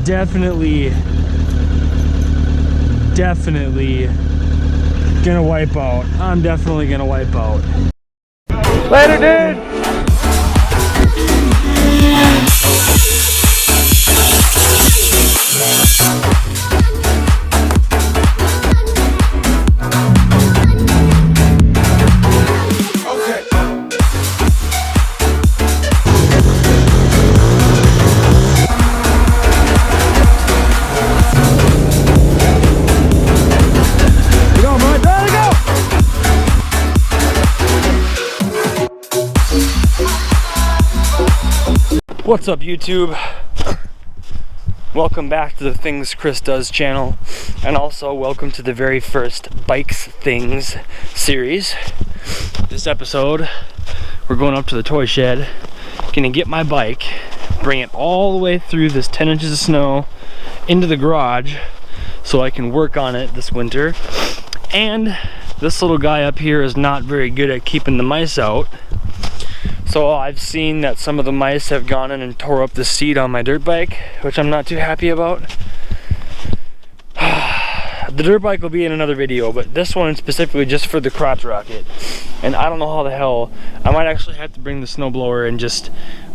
definitely gonna wipe out. I'm definitely gonna wipe out. Later, dude! What's up, YouTube? Welcome back to the Things Chris Does channel, and also welcome to the very first Bikes Things series. This episode, we're going up to the toy shed, gonna get my bike, bring it all the way through this 10 inches of snow into the garage so I can work on it this winter. And this little guy up here is not very good at keeping the mice out. So I've seen that some of the mice have gone in and tore up the seat on my dirt bike, which I'm not too happy about. The dirt bike will be in another video, but this one specifically just for the crotch rocket. And I don't know how the hell, I might actually have to bring the snowblower and just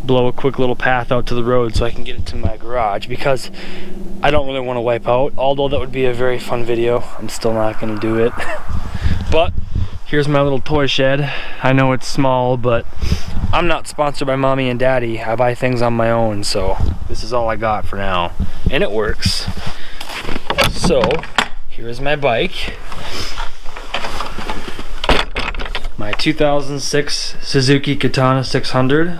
blow a quick little path out to the road so I can get it to my garage, because I don't really want to wipe out. Although that would be a very fun video, I'm still not going to do it. But here's my little toy shed. I know it's small, but I'm not sponsored by mommy and daddy. I buy things on my own, so this is all I got for now. And it works. So, here's my bike. My 2006 Suzuki Katana 600.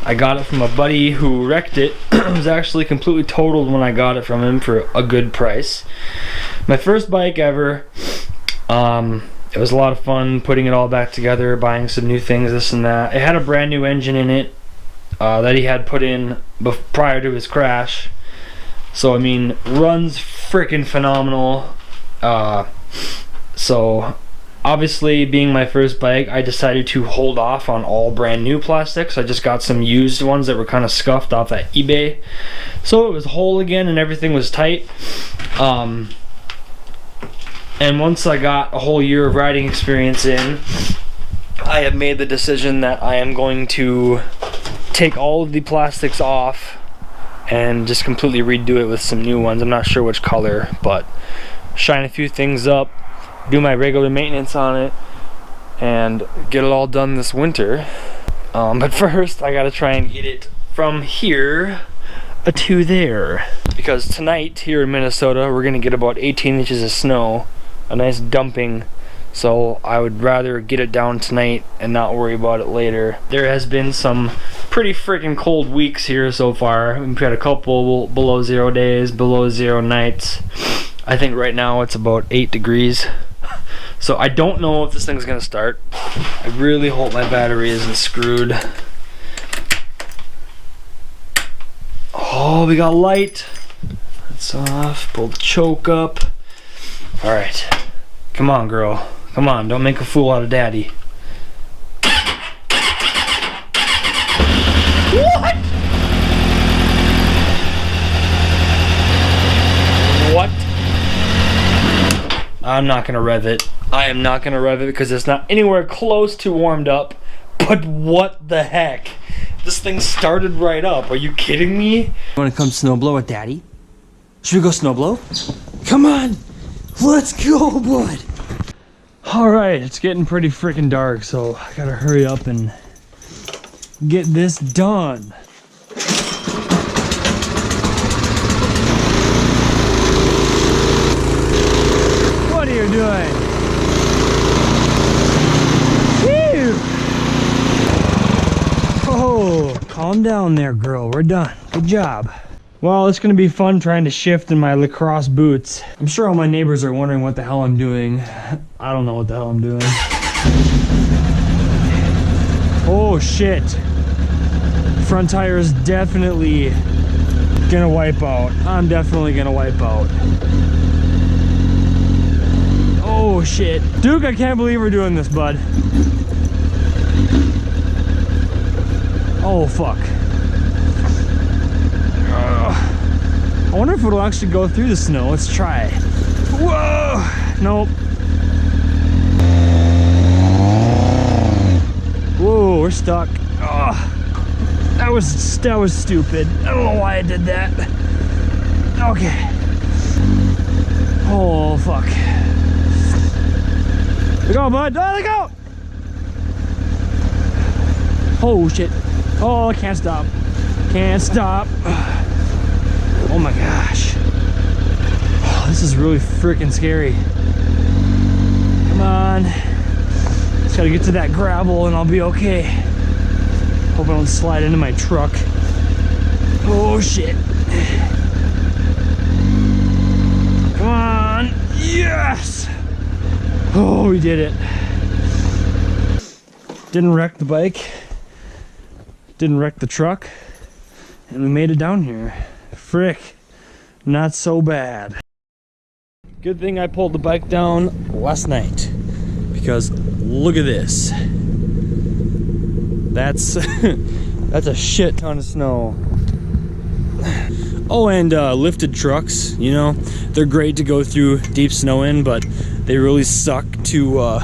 I got it from a buddy who wrecked it. It was actually completely totaled when I got it from him for a good price. My first bike ever. It was a lot of fun putting it all back together, buying some new things, this and that. It had a brand new engine in it that he had put in prior to his crash. So, I mean, runs freaking phenomenal. So, obviously, being my first bike, I decided to hold off on all brand new plastics. I just got some used ones that were kind of scuffed off at eBay. So, it was whole again and everything was tight. And once I got a whole year of riding experience in, I have made the decision that I am going to take all of the plastics off and just completely redo it with some new ones. I'm not sure which color, but shine a few things up, do my regular maintenance on it, and get it all done this winter. But first, I gotta try and get it from here to there. Because tonight, here in Minnesota, we're gonna get about 18 inches of snow. A nice dumping, so I would rather get it down tonight and not worry about it later. There has been some pretty freaking cold weeks here so far. We've had a couple below 0 days, below 0 nights. I think right now it's about 8 degrees. So I don't know if this thing's gonna start. I really hope my battery isn't screwed. Oh, we got light. That's off. Pull the choke up. Alright, come on, girl. Come on, don't make a fool out of daddy. What? What? I'm not gonna rev it. I am not gonna rev it because it's not anywhere close to warmed up. But what the heck? This thing started right up. Are you kidding me? You wanna come snowblow with daddy? Should we go snowblow? Come on! Let's go, bud! Alright, it's getting pretty freaking dark, so I gotta hurry up and get this done. What are you doing? Phew! Oh, calm down there, girl. We're done. Good job. Well, it's gonna be fun trying to shift in my lacrosse boots. I'm sure all my neighbors are wondering what the hell I'm doing. I don't know what the hell I'm doing. Oh shit. Front tire is definitely gonna wipe out. I'm definitely gonna wipe out. Oh shit. Duke, I can't believe we're doing this, bud. Oh fuck. if it'll actually go through the snow. Let's try it. Whoa! Nope. Whoa, we're stuck. Oh, that was stupid. I don't know why I did that. Okay. Oh, fuck. Let go, bud. Oh, let go! Oh, shit. Oh, I can't stop. Can't stop. Oh my gosh. Oh, this is really freaking scary. Come on. Just gotta get to that gravel and I'll be okay. Hope I don't slide into my truck. Oh shit. Come on. Yes! Oh, we did it. Didn't wreck the bike. Didn't wreck the truck. And we made it down here. Frick. Not so bad. Good thing I pulled the bike down last night. Because look at this. That's that's a shit ton of snow. Oh, and lifted trucks, you know, they're great to go through deep snow in, but they really suck to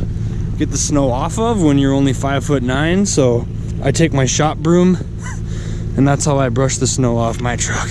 get the snow off of when you're only 5'9". So I take my shop broom and that's how I brush the snow off my truck.